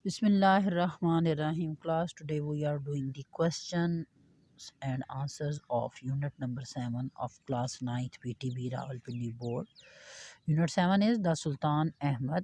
Bismillahirrahmanirrahim. Class, today we are doing the questions and answers of unit number 7 of class 9th PTB Rawalpindi board. Unit 7 is the Sultan Ahmad.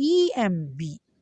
EMB,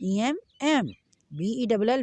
EM, BELL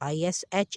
ISH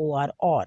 OR,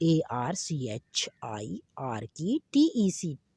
ARCHIRKTECT,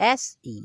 SEDEF,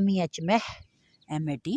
MEH, MAT,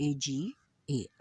AGA,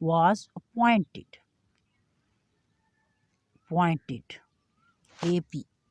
was appointed, AP,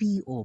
PO,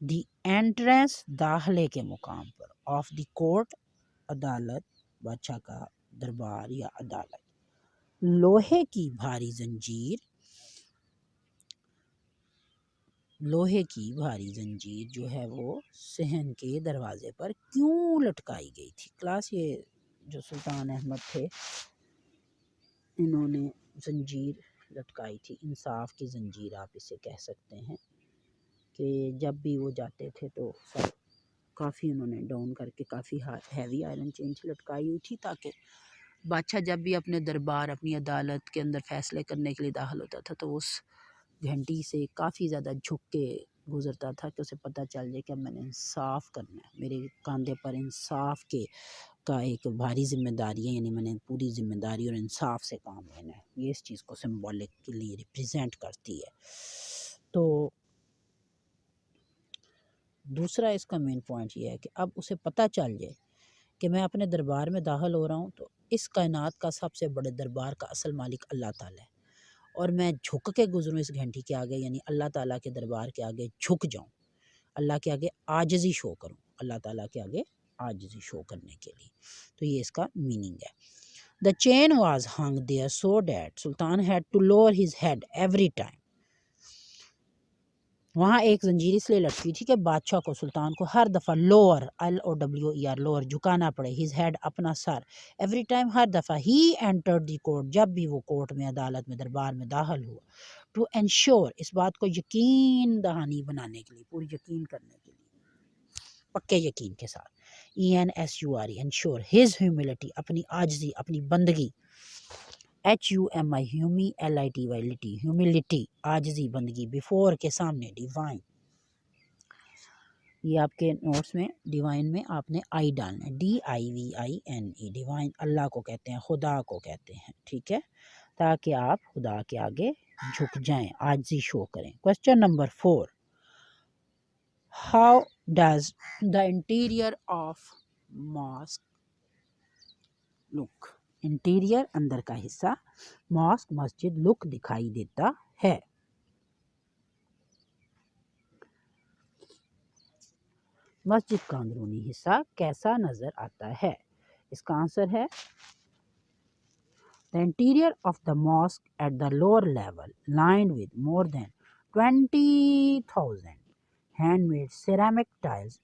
the entrance داخلے کے مقام پر of the court عدالت بادشاہ کا دربار یا عدالت. لوہے کی بھاری زنجیر جو ہے وہ صحن کے دروازے پر کیوں لٹکائی گئی تھی؟ کلاس یہ جو سلطان احمد تھے انہوں نے زنجیر لٹکائی تھی، انصاف کی زنجیر آپ اسے کہہ سکتے ہیں، کہ جب بھی وہ جاتے تھے تو سب کافی انہوں نے ڈاؤن کر کے کافی ہیوی آئرن چین سے لٹکائی ہوئی تھی، تاکہ بادشاہ جب بھی اپنے دربار اپنی عدالت کے اندر فیصلے کرنے کے لیے داخل ہوتا تھا تو اس گھنٹی سے کافی زیادہ جھک کے گزرتا تھا کہ اسے پتہ چل جائے کہ اب میں نے انصاف کرنا ہے، میرے کاندھے پر انصاف کا ایک بھاری ذمہ داری ہے، یعنی میں نے پوری ذمہ داری اور انصاف سے کام لینا ہے. یہ اس چیز کو سمبولکلی ریپریزینٹ کرتی ہے. تو دوسرا اس کا مین پوائنٹ یہ ہے کہ اب اسے پتہ چل جائے کہ میں اپنے دربار میں داخل ہو رہا ہوں تو اس کائنات کا سب سے بڑے دربار کا اصل مالک اللہ تعالیٰ ہے، اور میں جھک کے گزروں اس گھنٹی کے آگے، یعنی اللہ تعالیٰ کے دربار کے آگے جھک جاؤں، اللہ کے آگے عاجزی شو کروں، اللہ تعالیٰ کے آگے عاجزی شو کرنے کے لیے. تو یہ اس کا میننگ ہے. The chain was hung there so that Sultan had to lower his head every time. وہاں ایک زنجیر اس لیے لٹکی تھی کہ بادشاہ کو، سلطان کو ہر دفعہ لوور LOWER لوور جھکانا پڑے، his head اپنا سر، every time ہر دفعہ he entered the court جب بھی وہ کورٹ میں عدالت میں دربار میں داخل ہوا، to ensure اس بات کو یقین دہانی بنانے کے لیے، پوری یقین کرنے کے لیے، پکے یقین کے ساتھ، ENSURE ensure his humility اپنی عاجزی اپنی بندگی، HUMI HUMILITY humility عاجزی بندگی، before کے سامنے، ڈیوائن. یہ آپ کے نوٹس میں ڈیوائن میں آپ نے آئی ڈالنا ہے، DIVINE ڈیوائن اللہ کو کہتے ہیں، خدا کو کہتے ہیں، ٹھیک ہے، تاکہ آپ خدا کے آگے جھک جائیں، عاجزی شو کریں. Question number 4، how does the interior of mosque look? Interior اندر کا حصہ، ماسک مسجد، لک دکھائی دیتا ہے. مسجد کا اندرونی حصہ کیسا نظر آتا ہے؟ اس کا آنسر ہے The interior of the mosque at the lower level lined with more than 20,000 handmade ceramic tiles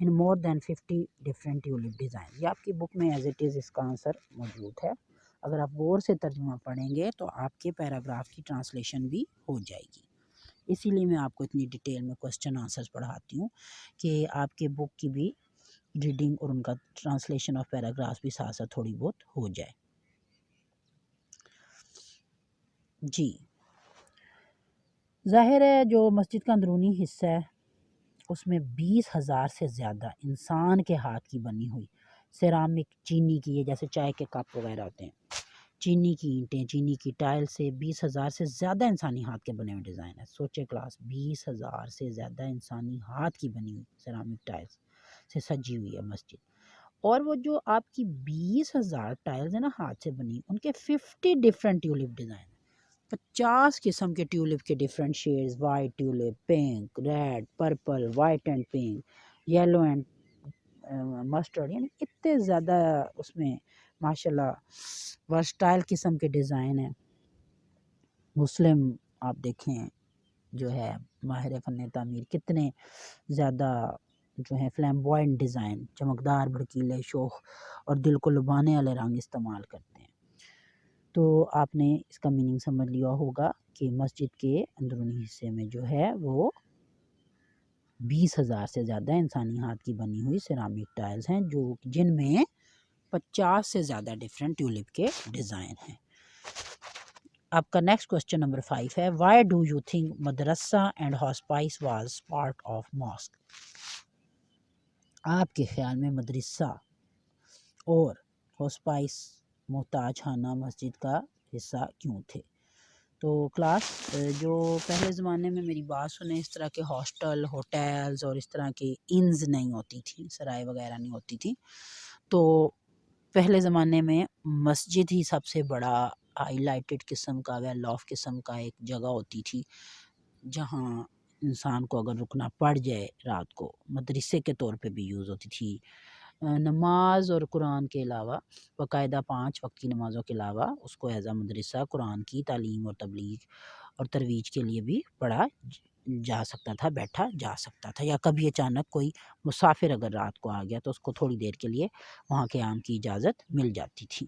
in more than 50 different tulip designs. یہ آپ کی بک میں ایز اٹ از اس کا آنسر موجود ہے. اگر آپ غور سے ترجمہ پڑھیں گے تو آپ کے پیراگراف کی ٹرانسلیشن بھی ہو جائے گی. اسی لیے میں آپ کو اتنی ڈیٹیل میں کوسچن آنسرز پڑھاتی ہوں کہ آپ کے بک کی بھی ریڈنگ اور ان کا ٹرانسلیشن آف پیراگراف بھی ساتھ ساتھ تھوڑی بہت ہو جائے. جی ظاہر ہے جو مسجد کا اندرونی حصہ ہے اس میں 20,000 سے زیادہ انسان کے ہاتھ کی بنی ہوئی سیرامک، چینی کی، یہ جیسے چائے کے کپ وغیرہ ہوتے ہیں، چینی کی اینٹیں، چینی کی ٹائل سے 20,000 سے زیادہ انسانی ہاتھ کے بنے ہوئے ڈیزائن ہے. سوچے کلاس، 20,000 سے زیادہ انسانی ہاتھ کی بنی ہوئی سیرامک ٹائلز سے سجی ہوئی ہے مسجد. اور وہ جو آپ کی 20,000 ٹائلز ہیں نا ہاتھ سے بنی، ان کے 50 ڈفرینٹ ٹیولپ ڈیزائن، 50 قسم کے ٹیولپ کے different shades, white tulip, pink, red, purple, white and pink, yellow and mustard, یعنی اتنے زیادہ اس میں ماشاءاللہ ورسٹائل قسم کے ڈیزائن ہیں. مسلم آپ دیکھیں جو ہے ماہر فن تعمیر کتنے زیادہ جو ہے فلیمبوائنٹ ڈیزائن، چمکدار، بھڑکیلے، شوخ اور دل کو لبھانے والے رنگ استعمال کرتے ہیں. تو آپ نے اس کا میننگ سمجھ لیا ہوگا کہ مسجد کے اندرونی حصے میں جو ہے وہ 20,000 سے زیادہ انسانی ہاتھ کی بنی ہوئی سیرامک ٹائلز ہیں جن میں 50 سے زیادہ ڈیفرنٹ ٹیولپ کے ڈیزائن ہیں. آپ کا نیکسٹ کوسچن نمبر 5 ہے، وائی ڈو یو تھنک مدرسہ and hospice was part of mosque? آپ کے خیال میں مدرسہ اور ہاسپائس محتاج خانہ مسجد کا حصہ کیوں تھے؟ تو کلاس جو پہلے زمانے میں میری بات سنیں، اس طرح کے ہاسٹل، ہوٹلز اور اس طرح کی انز نہیں ہوتی تھی، سرائے وغیرہ نہیں ہوتی تھی، تو پہلے زمانے میں مسجد ہی سب سے بڑا ہائی لائٹڈ قسم کا ویل آف قسم کا ایک جگہ ہوتی تھی جہاں انسان کو اگر رکنا پڑ جائے رات کو، مدرسے کے طور پہ بھی یوز ہوتی تھی۔ نماز اور قرآن کے علاوہ باقاعدہ 5 وقت کی نمازوں کے علاوہ اس کو ایز اے مدرسہ قرآن کی تعلیم اور تبلیغ اور ترویج کے لیے بھی پڑھا جا سکتا تھا، بیٹھا جا سکتا تھا، یا کبھی اچانک کوئی مسافر اگر رات کو آ گیا تو اس کو تھوڑی دیر کے لیے وہاں قیام کی اجازت مل جاتی تھی۔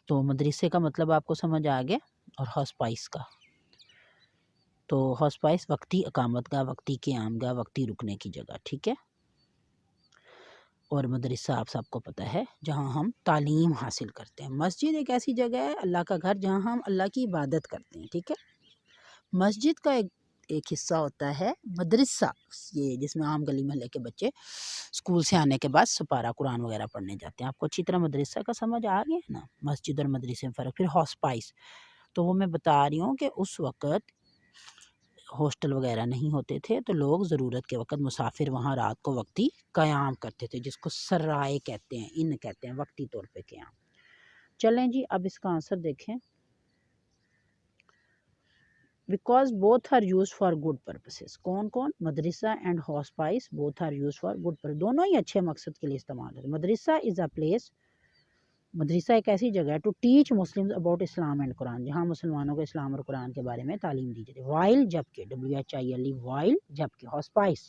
تو مدرسے کا مطلب آپ کو سمجھ آ گیا، اور ہاسپائس کا، تو ہاسپائس وقتی اقامت گاہ، وقتی قیام گاہ، وقتی رکنے کی جگہ، ٹھیک ہے۔ اور مدرسہ آپ سب کو پتہ ہے جہاں ہم تعلیم حاصل کرتے ہیں۔ مسجد ایک ایسی جگہ ہے، اللہ کا گھر، جہاں ہم اللہ کی عبادت کرتے ہیں، ٹھیک ہے۔ مسجد کا ایک حصہ ہوتا ہے مدرسہ، یہ جس میں عام گلی محلے کے بچے اسکول سے آنے کے بعد سپارہ قرآن وغیرہ پڑھنے جاتے ہیں۔ آپ کو اچھی طرح مدرسہ کا سمجھ آ گیا نا، مسجد اور مدرسے میں فرق۔ پھر ہاسپائس، تو وہ میں بتا رہی ہوں کہ اس وقت ہاسٹل وغیرہ نہیں ہوتے تھے، تو لوگ ضرورت کے وقت مسافر وہاں رات کو وقتی قیام کرتے تھے، جس کو سرائے کہتے ہیں، ان کہتے ہیں وقتی طور پہ قیام۔ چلیں جی اب اس کا آنسر دیکھیں۔ Because both are used for good purposes, کون کون؟ مدرسہ and hospice both are used for good purpose, دونوں ہی اچھے مقصد کے لیے استعمال ہوتے ہیں۔ مدرسہ از اے پلیس، مدرسہ ایک ایسی جگہ ہے to teach Muslim about Islam and Quran, جہاں مسلمانوں کو اسلام اور قرآن کے بارے میں تعلیم دی جاتی ہے۔ وائل، جبکہ، WHILE، وائل، جبکہ، ہاسپائس،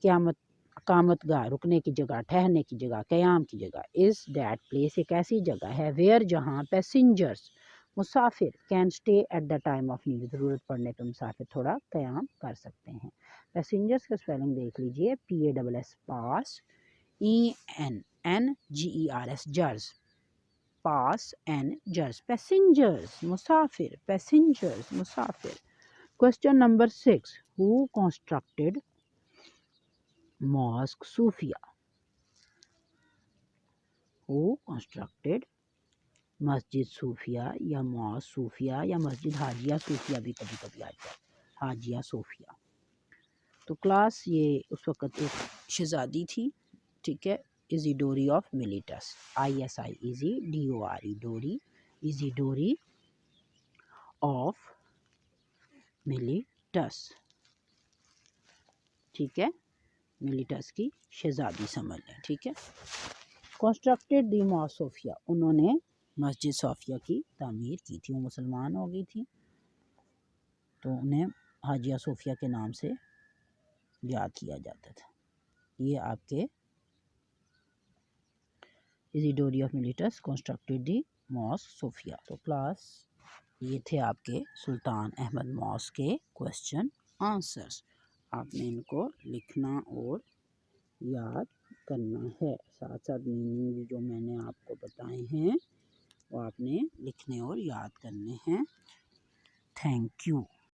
قیامت، اقامت گاہ، رکنے کی جگہ، ٹھہرنے کی جگہ، قیام کی جگہ، از دیٹ پلیس، ایک ایسی جگہ ہے، ویئر، جہاں، پیسنجرز، مسافر، can stay at the time of need, ضرورت پڑنے پہ مسافر تھوڑا قیام کر سکتے ہیں۔ پیسنجرز کا اسپیلنگ دیکھ لیجئے، PASS، پاس، ENNGERS، جرز، پاس، جرز، پیسنجرز، مسافر، پیسنجرز، مسافر۔ Question number 6، who constructed Mosque Sufia؟ who constructed مسجد صوفیہ یا ماسک صوفیہ یا مسجد حاجیہ صوفیہ بھی کبھی کبھی آتا ہے، حاجیہ صوفیہ۔ تو کلاس یہ اس وقت ایک شہزادی تھی، ٹھیک ہے، Isidore of Miletus, ISI، EZDORE، ڈوری، ایزیڈوری آف ملیٹس، ٹھیک ہے، ملیٹس کی شہزادی سمجھ لیں، ٹھیک ہے۔ کنسٹرکٹیڈ دی ماسک صوفیہ، انہوں نے مسجد صوفیہ کی تعمیر کی تھی، وہ مسلمان ہو گئی تھی تو انہیں حاجیہ صوفیہ کے نام سے یاد کیا جاتا تھا۔ یہ آپ کے Isidore of Miletus constructed the mosque Sophia. تو کلاس یہ تھے آپ کے سلطان احمد ماسک کے کوسچن آنسرس، آپ نے ان کو لکھنا اور یاد کرنا ہے، ساتھ ساتھ میننگ جو میں نے آپ کو بتائے ہیں وہ آپ نے لکھنے اور یاد کرنے ہیں۔ Thank you.